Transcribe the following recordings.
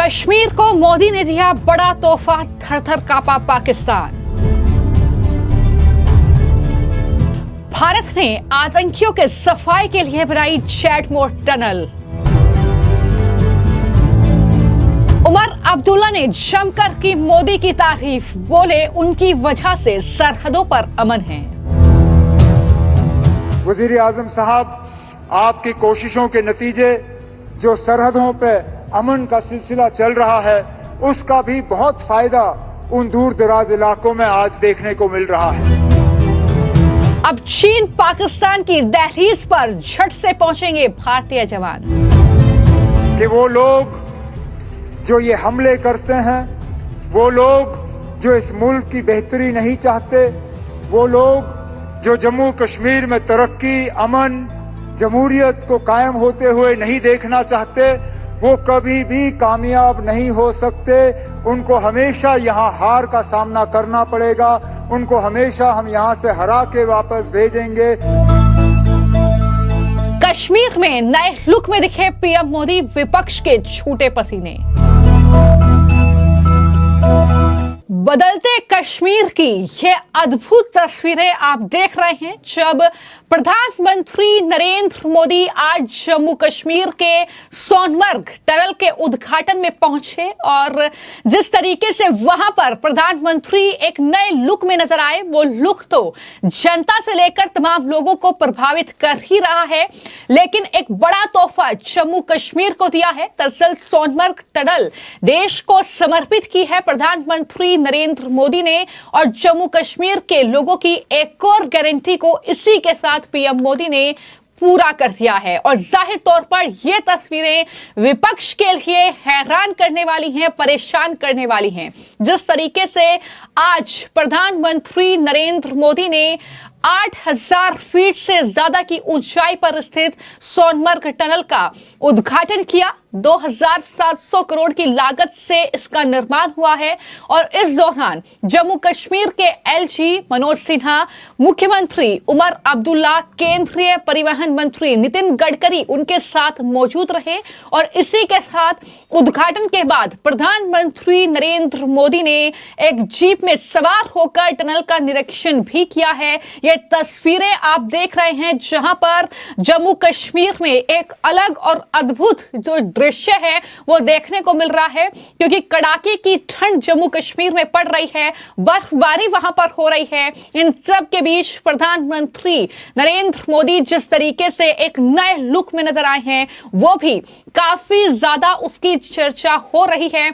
कश्मीर को मोदी ने दिया बड़ा तोहफा, थर-थर कांपा पाकिस्तान। भारत ने आतंकियों के सफाई के लिए बनाई चैटमोर टनल। उमर अब्दुल्ला ने जमकर की मोदी की तारीफ, बोले उनकी वजह से सरहदों पर अमन है। वजीर आजम साहब, आपकी कोशिशों के नतीजे जो सरहदों पे अमन का सिलसिला चल रहा है, उसका भी बहुत फायदा उन दूर दराज इलाकों में आज देखने को मिल रहा है। अब चीन पाकिस्तान की दहलीज पर झट से पहुंचेंगे भारतीय जवान। कि वो लोग जो ये हमले करते हैं, वो लोग जो इस मुल्क की बेहतरी नहीं चाहते, वो लोग जो जम्मू कश्मीर में तरक्की, अमन, जमहूरियत को कायम होते हुए नहीं देखना चाहते, वो कभी भी कामयाब नहीं हो सकते। उनको हमेशा यहाँ हार का सामना करना पड़ेगा। उनको हमेशा हम यहाँ से हरा के वापस भेजेंगे। कश्मीर में नए लुक में दिखे पीएम मोदी, विपक्ष के छूटे पसीने। बदलते कश्मीर की ये अद्भुत तस्वीरें आप देख रहे हैं, जब प्रधानमंत्री नरेंद्र मोदी आज जम्मू कश्मीर के सोनमर्ग टनल के उद्घाटन में पहुंचे और जिस तरीके से वहां पर प्रधानमंत्री एक नए लुक में नजर आए, वो लुक तो जनता से लेकर तमाम लोगों को प्रभावित कर ही रहा है। लेकिन एक बड़ा तोहफा जम्मू कश्मीर को दिया है। दरअसल सोनमर्ग टनल देश को समर्पित की है प्रधानमंत्री नरेंद्र मोदी ने, और जम्मू कश्मीर के लोगों की एक और गारंटी को इसी के साथ पीएम मोदी ने पूरा कर दिया है। और जाहिर तौर पर यह तस्वीरें विपक्ष के लिए हैरान करने वाली हैं, परेशान करने वाली हैं। जिस तरीके से आज प्रधानमंत्री नरेंद्र मोदी ने 8000 फीट से ज्यादा की ऊंचाई पर स्थित सोनमर्ग टनल का उद्घाटन किया। 2700 करोड़ की लागत से इसका निर्माण हुआ है। और इस दौरान जम्मू कश्मीर के एलजी मनोज सिन्हा, मुख्यमंत्री उमर अब्दुल्ला, केंद्रीय परिवहन मंत्री नितिन गडकरी उनके साथ मौजूद रहे। और इसी के साथ उद्घाटन के बाद प्रधानमंत्री नरेंद्र मोदी ने एक जीप में सवार होकर टनल का निरीक्षण भी किया है। ये तस्वीरें आप देख रहे हैं, जहां पर जम्मू कश्मीर में एक अलग और अद्भुत जो दृश्य है वो देखने को मिल रहा है, क्योंकि कड़ाके की ठंड जम्मू कश्मीर में पड़ रही है, बर्फबारी वहां पर हो रही है। इन सब के बीच प्रधानमंत्री नरेंद्र मोदी जिस तरीके से एक नए लुक में नजर आए हैं, वो भी काफी ज्यादा उसकी चर्चा हो रही है।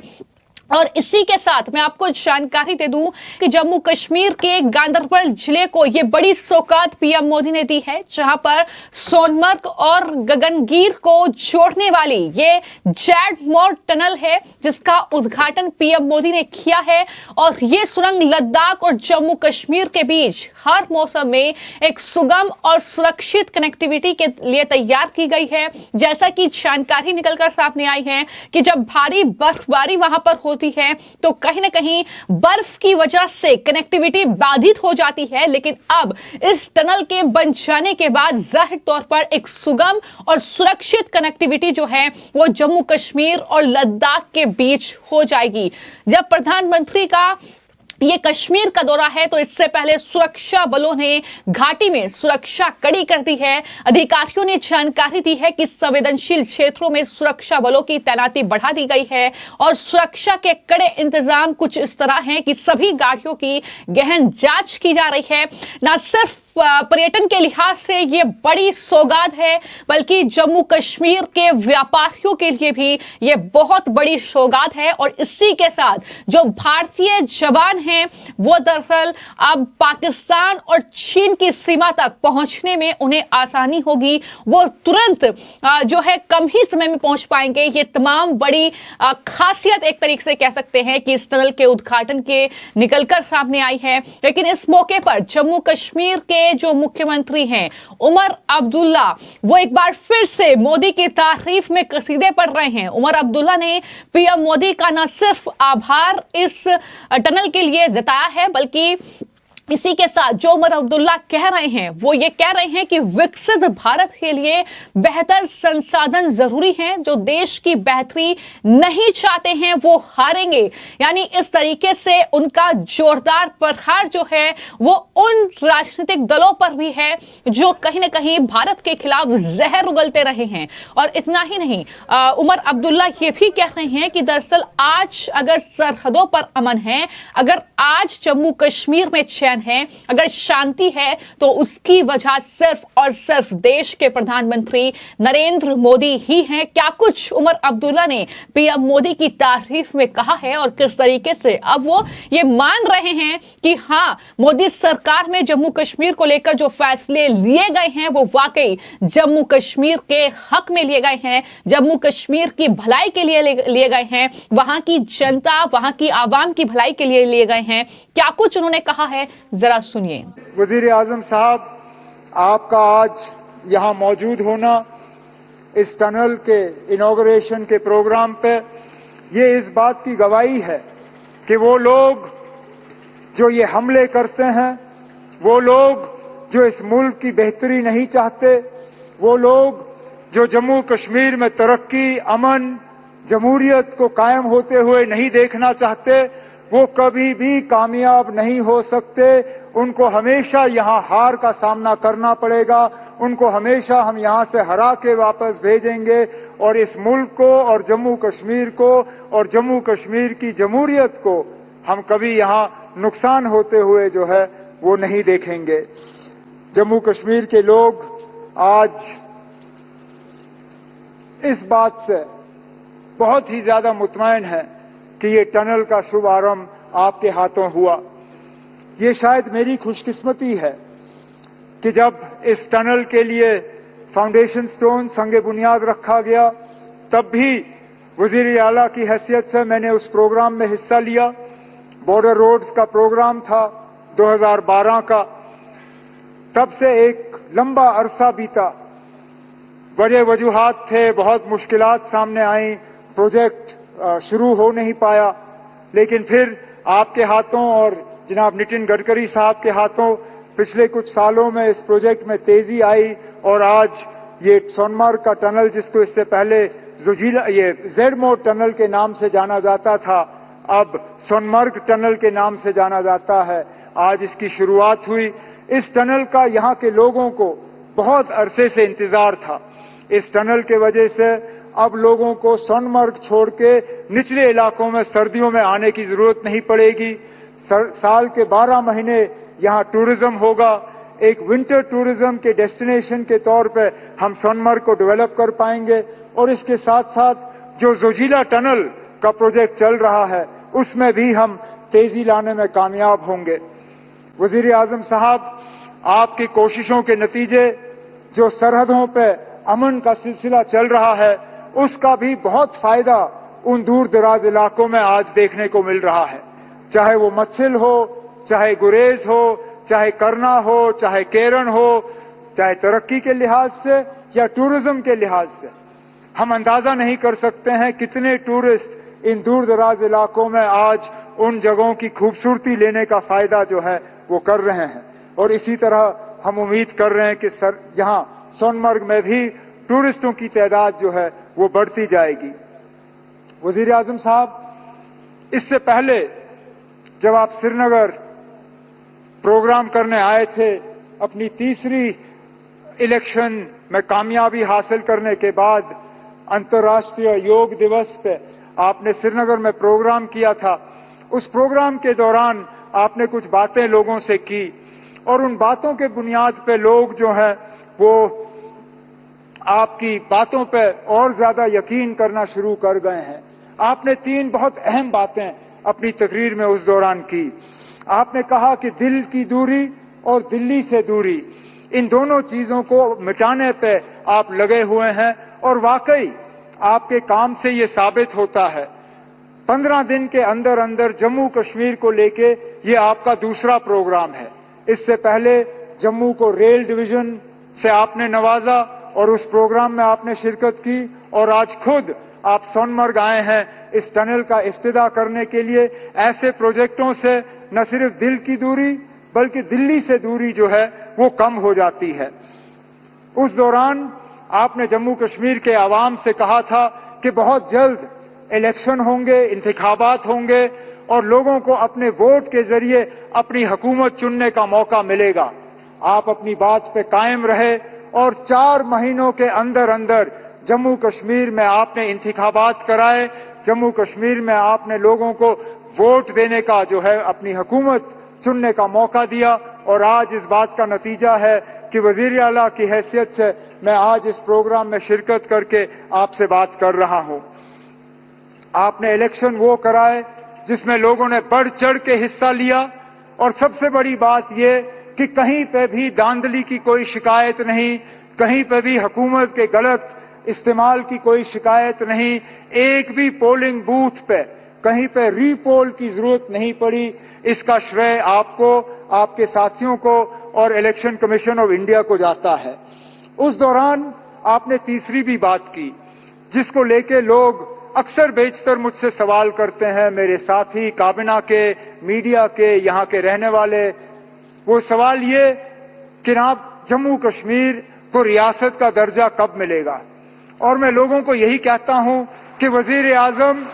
और इसी के साथ मैं आपको जानकारी दे दूं कि जम्मू कश्मीर के गांदरबल जिले को यह बड़ी सौगात पीएम मोदी ने दी है, जहां पर सोनमर्ग और गगनगीर को जोड़ने वाली ये चैटमोर टनल है, जिसका उद्घाटन पीएम मोदी ने किया है। और ये सुरंग लद्दाख और जम्मू कश्मीर के बीच हर मौसम में एक सुगम और सुरक्षित कनेक्टिविटी के लिए तैयार की गई है। जैसा कि जानकारी निकलकर सामने आई है कि जब भारी बर्फबारी वहां पर होती है तो कहीं ना कहीं बर्फ की वजह से कनेक्टिविटी बाधित हो जाती है। लेकिन अब इस टनल के बन जाने के बाद जाहिर तौर पर एक सुगम और सुरक्षित कनेक्टिविटी जो है वो जम्मू कश्मीर और लद्दाख के बीच हो जाएगी। जब प्रधानमंत्री का ये कश्मीर का दौरा है तो इससे पहले सुरक्षा बलों ने घाटी में सुरक्षा कड़ी कर दी है। अधिकारियों ने जानकारी दी है कि संवेदनशील क्षेत्रों में सुरक्षा बलों की तैनाती बढ़ा दी गई है और सुरक्षा के कड़े इंतजाम कुछ इस तरह हैं कि सभी गाड़ियों की गहन जांच की जा रही है। न सिर्फ पर्यटन के लिहाज से ये बड़ी सौगात है, बल्कि जम्मू कश्मीर के व्यापारियों के लिए भी ये बहुत बड़ी सौगात है। और इसी के साथ जो भारतीय जवान हैं वो दरअसल अब पाकिस्तान और चीन की सीमा तक पहुंचने में उन्हें आसानी होगी। वो तुरंत जो है कम ही समय में पहुंच पाएंगे। ये तमाम बड़ी खासियत एक तरीके से कह सकते हैं कि इस टनल के उद्घाटन के निकलकर सामने आई है। लेकिन इस मौके पर जम्मू कश्मीर के जो मुख्यमंत्री हैं उमर अब्दुल्ला, वो एक बार फिर से मोदी की तारीफ में कसीदे पढ़ रहे हैं। उमर अब्दुल्ला ने पीएम मोदी का न सिर्फ आभार इस टनल के लिए जताया है, बल्कि इसी के साथ जो उमर अब्दुल्ला कह रहे हैं वो ये कह रहे हैं कि विकसित भारत के लिए बेहतर संसाधन जरूरी हैं। जो देश की बेहतरी नहीं चाहते हैं वो हारेंगे। यानी इस तरीके से उनका जोरदार प्रहार जो है वो उन राजनीतिक दलों पर भी है जो कहीं ना कहीं भारत के खिलाफ जहर उगलते रहे हैं। और इतना ही नहीं, उमर अब्दुल्ला ये भी कह रहे हैं कि दरअसल आज अगर सरहदों पर अमन है, अगर आज जम्मू कश्मीर में चैन है, अगर शांति है, तो उसकी वजह सिर्फ और सिर्फ देश के प्रधानमंत्री नरेंद्र मोदी ही हैं। क्या कुछ उमर अब्दुल्ला ने पीएम मोदी की तारीफ में कहा है और किस तरीके से अब वो ये मान रहे हैं कि हाँ, मोदी सरकार में जम्मू कश्मीर को लेकर जो फैसले लिए गए हैं वो वाकई जम्मू कश्मीर के हक में लिए गए हैं, जम्मू कश्मीर की भलाई के लिए लिए गए हैं, वहां की जनता, वहां की आवाम की भलाई के लिए लिए गए हैं। क्या कुछ उन्होंने कहा है, जरा सुनिए। वजीर आजम साहब, आपका आज यहाँ मौजूद होना इस टनल के इनॉग्रेशन के प्रोग्राम पे, ये इस बात की गवाही है कि वो लोग जो ये हमले करते हैं, वो लोग जो इस मुल्क की बेहतरी नहीं चाहते, वो लोग जो जम्मू कश्मीर में तरक्की, अमन, जमहूरियत को कायम होते हुए नहीं देखना चाहते, वो कभी भी कामयाब नहीं हो सकते। उनको हमेशा यहां हार का सामना करना पड़ेगा, उनको हमेशा हम यहां से हरा के वापस भेजेंगे और इस मुल्क को और जम्मू कश्मीर को और जम्मू कश्मीर की जमहूरियत को हम कभी यहां नुकसान होते हुए जो है वो नहीं देखेंगे। जम्मू कश्मीर के लोग आज इस बात से बहुत ही ज्यादा मुतमईन हैं कि ये टनल का शुभारंभ आपके हाथों हुआ। ये शायद मेरी खुशकिस्मती है कि जब इस टनल के लिए फाउंडेशन स्टोन संगे बुनियाद रखा गया, तब भी वजीर आला की हैसियत से मैंने उस प्रोग्राम में हिस्सा लिया। बॉर्डर रोड्स का प्रोग्राम था 2012 का। तब से एक लंबा अरसा बीता, बड़े वजूहात थे, बहुत मुश्किलात सामने आई, प्रोजेक्ट शुरू हो नहीं पाया, लेकिन फिर आपके हाथों और जनाब नितिन गडकरी साहब के हाथों पिछले कुछ सालों में इस प्रोजेक्ट में तेजी आई और आज ये सोनमर्ग का टनल, जिसको इससे पहले जोजिला ये जेडमोर टनल के नाम से जाना जाता था, अब सोनमर्ग टनल के नाम से जाना जाता है, आज इसकी शुरुआत हुई। इस टनल का यहाँ के लोगों को बहुत अरसे से इंतजार था। इस टनल के वजह से अब लोगों को सोनमर्ग छोड़ के निचले इलाकों में सर्दियों में आने की जरूरत नहीं पड़ेगी। साल के 12 महीने यहाँ टूरिज्म होगा। एक विंटर टूरिज्म के डेस्टिनेशन के तौर पे हम सोनमर्ग को डेवलप कर पाएंगे और इसके साथ साथ जो जोजिला टनल का प्रोजेक्ट चल रहा है उसमें भी हम तेजी लाने में कामयाब होंगे। वजीर आजम साहब, आपकी कोशिशों के नतीजे जो सरहदों पे अमन का सिलसिला चल रहा है उसका भी बहुत फायदा उन दूर दराज इलाकों में आज देखने को मिल रहा है। चाहे वो मच्छिल हो, चाहे गुरेज हो, चाहे करना हो, चाहे केरन हो, चाहे तरक्की के लिहाज से या टूरिज्म के लिहाज से, हम अंदाजा नहीं कर सकते हैं कितने टूरिस्ट इन दूर दराज इलाकों में आज उन जगहों की खूबसूरती लेने का फायदा जो है वो कर रहे हैं। और इसी तरह हम उम्मीद कर रहे हैं कि यहाँ सोनमर्ग में भी टूरिस्टों की तादाद जो है वो बढ़ती जाएगी। वजीर आजम साहब, इससे पहले जब आप श्रीनगर प्रोग्राम करने आए थे, अपनी तीसरी इलेक्शन में कामयाबी हासिल करने के बाद अंतर्राष्ट्रीय योग दिवस पे आपने श्रीनगर में प्रोग्राम किया था। उस प्रोग्राम के दौरान आपने कुछ बातें लोगों से की और उन बातों के बुनियाद पे लोग जो हैं वो आपकी बातों पे और ज्यादा यकीन करना शुरू कर गए हैं। आपने 3 बहुत अहम बातें अपनी तकरीर में उस दौरान की। आपने कहा कि दिल की दूरी और दिल्ली से दूरी, इन दोनों चीजों को मिटाने पे आप लगे हुए हैं और वाकई आपके काम से ये साबित होता है। 15 दिन के अंदर अंदर जम्मू कश्मीर को लेके ये आपका दूसरा प्रोग्राम है। इससे पहले जम्मू को रेल डिवीजन से आपने नवाजा और उस प्रोग्राम में आपने शिरकत की और आज खुद आप सोनमर्ग आए हैं इस टनल का इफ्तिदा करने के लिए। ऐसे प्रोजेक्टों से न सिर्फ दिल की दूरी बल्कि दिल्ली से दूरी जो है वो कम हो जाती है। उस दौरान आपने जम्मू कश्मीर के आवाम से कहा था कि बहुत जल्द इलेक्शन होंगे, इंतखाबात होंगे और लोगों को अपने वोट के जरिए अपनी हुकूमत चुनने का मौका मिलेगा। आप अपनी बात पे कायम रहे और 4 महीनों के अंदर अंदर जम्मू कश्मीर में आपने इंतखाबात कराए, जम्मू कश्मीर में आपने लोगों को वोट देने का जो है अपनी हुकूमत चुनने का मौका दिया और आज इस बात का नतीजा है कि वजीर आला की हैसियत से मैं आज इस प्रोग्राम में शिरकत करके आपसे बात कर रहा हूं। आपने इलेक्शन वो कराए जिसमें लोगों ने बढ़ चढ़ के हिस्सा लिया और सबसे बड़ी बात यह कि कहीं पे भी धांधली की कोई शिकायत नहीं, कहीं पे भी हुकूमत के गलत इस्तेमाल की कोई शिकायत नहीं, एक भी पोलिंग बूथ पे कहीं पे रीपोल की जरूरत नहीं पड़ी। इसका श्रेय आपको, आपके साथियों को और इलेक्शन कमीशन ऑफ इंडिया को जाता है। उस दौरान आपने तीसरी भी बात की जिसको लेके लोग अक्सर बेशतर मुझसे सवाल करते हैं, मेरे साथी काबिना के, मीडिया के, यहाँ के रहने वाले। वो सवाल ये कि आप जम्मू कश्मीर को रियासत का दर्जा कब मिलेगा? और मैं लोगों को यही कहता हूं कि वजीर आजम,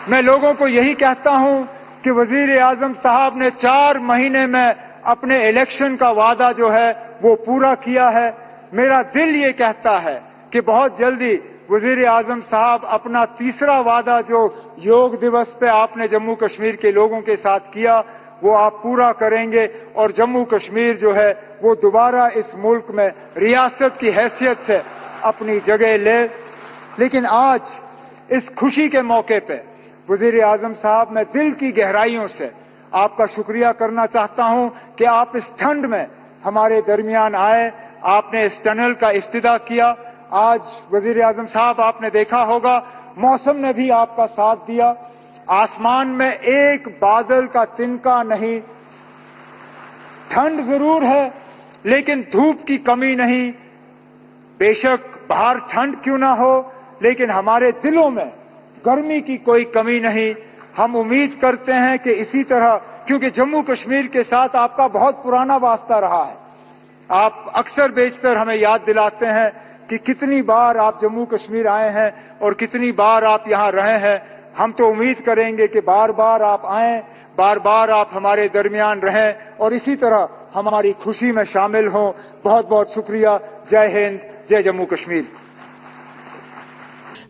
मैं लोगों को यही कहता हूं कि वजीर आजम साहब ने 4 महीने में अपने इलेक्शन का वादा जो है वो पूरा किया है। मेरा दिल ये कहता है कि बहुत जल्दी वजीर आजम साहब अपना तीसरा वादा जो योग दिवस पे आपने जम्मू कश्मीर के लोगों के साथ किया वो आप पूरा करेंगे और जम्मू कश्मीर जो है वो दोबारा इस मुल्क में रियासत की हैसियत से अपनी जगह ले। लेकिन आज इस खुशी के मौके पे वजीर आजम साहब, मैं दिल की गहराइयों से आपका शुक्रिया करना चाहता हूं कि आप इस ठंड में हमारे दरमियान आए, आपने इस टनल का इफ्तिदा किया। आज वजीर आजम साहब आपने देखा होगा मौसम ने भी आपका साथ दिया, आसमान में एक बादल का तिनका नहीं, ठंड जरूर है लेकिन धूप की कमी नहीं। बेशक बाहर ठंड क्यों ना हो लेकिन हमारे दिलों में गर्मी की कोई कमी नहीं। हम उम्मीद करते हैं कि इसी तरह, क्योंकि जम्मू कश्मीर के साथ आपका बहुत पुराना वास्ता रहा है, आप अक्सर बेशतर हमें याद दिलाते हैं कि कितनी बार आप जम्मू कश्मीर आए हैं और कितनी बार आप यहां रहे हैं। हम तो उम्मीद करेंगे कि बार बार आप आएं, बार बार आप हमारे दरमियान रहें और इसी तरह हमारी खुशी में शामिल हों। बहुत बहुत शुक्रिया। जय हिंद, जय जम्मू कश्मीर।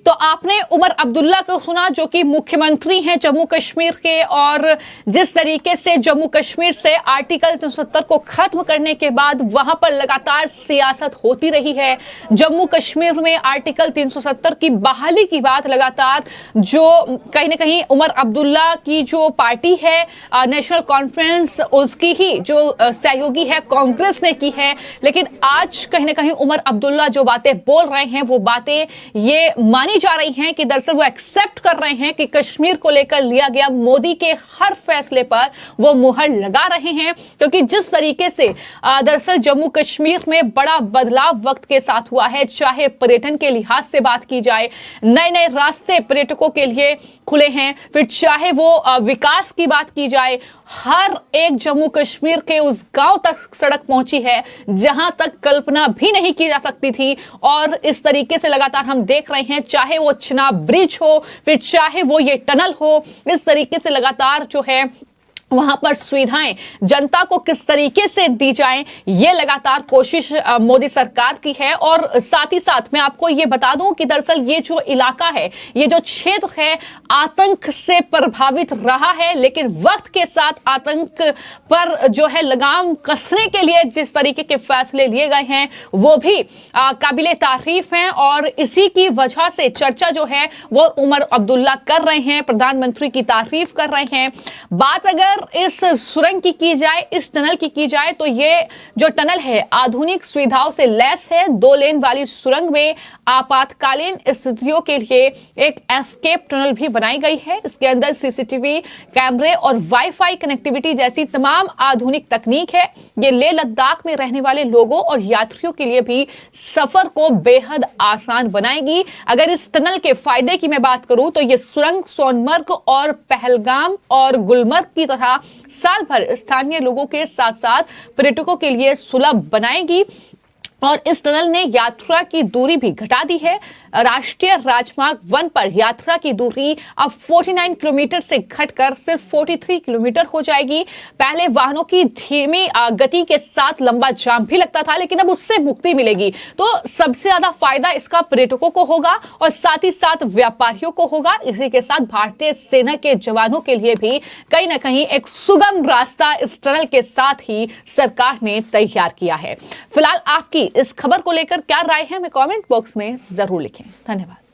तो आपने उमर अब्दुल्ला को सुना जो कि मुख्यमंत्री हैं जम्मू कश्मीर के, और जिस तरीके से जम्मू कश्मीर से आर्टिकल 370 को खत्म करने के बाद वहां पर लगातार सियासत होती रही है। जम्मू कश्मीर में आर्टिकल 370 की बहाली की बात लगातार, जो कहीं ना कहीं उमर अब्दुल्ला की जो पार्टी है नेशनल कॉन्फ्रेंस, उसकी ही जो सहयोगी है कांग्रेस ने की है। लेकिन आज कहीं ना कहीं उमर अब्दुल्ला जो बातें बोल रहे हैं वो बातें ये मानी जा रही हैं कि दरअसल वो एक्सेप्ट कर रहे हैं कि कश्मीर को लेकर लिया गया मोदी के हर फैसले पर वो मुहर लगा रहे हैं। क्योंकि जिस तरीके से दरअसल जम्मू कश्मीर में बड़ा बदलाव वक्त के साथ हुआ है, चाहे पर्यटन के लिहाज से बात की जाए, नए नए रास्ते पर्यटकों के लिए खुले हैं, फिर चाहे वो विकास की बात की जाए, हर एक जम्मू कश्मीर के उस गांव तक सड़क पहुंची है जहां तक कल्पना भी नहीं की जा सकती थी। और इस तरीके से लगातार हम देख रहे हैं, चाहे वो चिनाब ब्रिज हो, फिर चाहे वो ये टनल हो, इस तरीके से लगातार जो है वहां पर सुविधाएं जनता को किस तरीके से दी जाएं, ये लगातार कोशिश मोदी सरकार की है। और साथ ही साथ मैं आपको ये बता दूं कि दरअसल ये जो इलाका है, ये जो क्षेत्र है, आतंक से प्रभावित रहा है, लेकिन वक्त के साथ आतंक पर जो है लगाम कसने के लिए जिस तरीके के फैसले लिए गए हैं वो भी काबिले तारीफ हैं। और इसी की वजह से चर्चा जो है वो उमर अब्दुल्ला कर रहे हैं, प्रधानमंत्री की तारीफ कर रहे हैं। बात अगर इस सुरंग की जाए, इस टनल की जाए, तो ये जो टनल है आधुनिक सुविधाओं से लैस है। 2 लेन वाली सुरंग में आपातकालीन स्थितियों के लिए एक एस्केप टनल भी बनाई गई है। इसके अंदर सीसीटीवी कैमरे और वाईफाई कनेक्टिविटी जैसी तमाम आधुनिक तकनीक है। ये लेह लद्दाख में रहने वाले लोगों और यात्रियों के लिए भी सफर को बेहद आसान बनाएगी। अगर इस टनल के फायदे की मैं बात करूं तो ये सुरंग सोनमर्ग और पहलगाम और गुलमर्ग की तरह यात्रा साल भर स्थानीय लोगों के साथ साथ पर्यटकों के लिए सुलभ बनाएगी और इस टनल ने यात्रा की दूरी भी घटा दी है। राष्ट्रीय राजमार्ग 1 पर यात्रा की दूरी अब 49 किलोमीटर से घटकर सिर्फ 43 किलोमीटर हो जाएगी। पहले वाहनों की धीमी गति के साथ लंबा जाम भी लगता था, लेकिन अब उससे मुक्ति मिलेगी। तो सबसे ज्यादा फायदा इसका पर्यटकों को होगा और साथ ही साथ व्यापारियों को होगा। इसी के साथ भारतीय सेना के जवानों के लिए भी कहीं ना कहीं एक सुगम रास्ता इस टनल के साथ ही सरकार ने तैयार किया है। फिलहाल आपकी इस खबर को लेकर क्या राय है, हमें कमेंट बॉक्स में जरूर लिखें। धन्यवाद।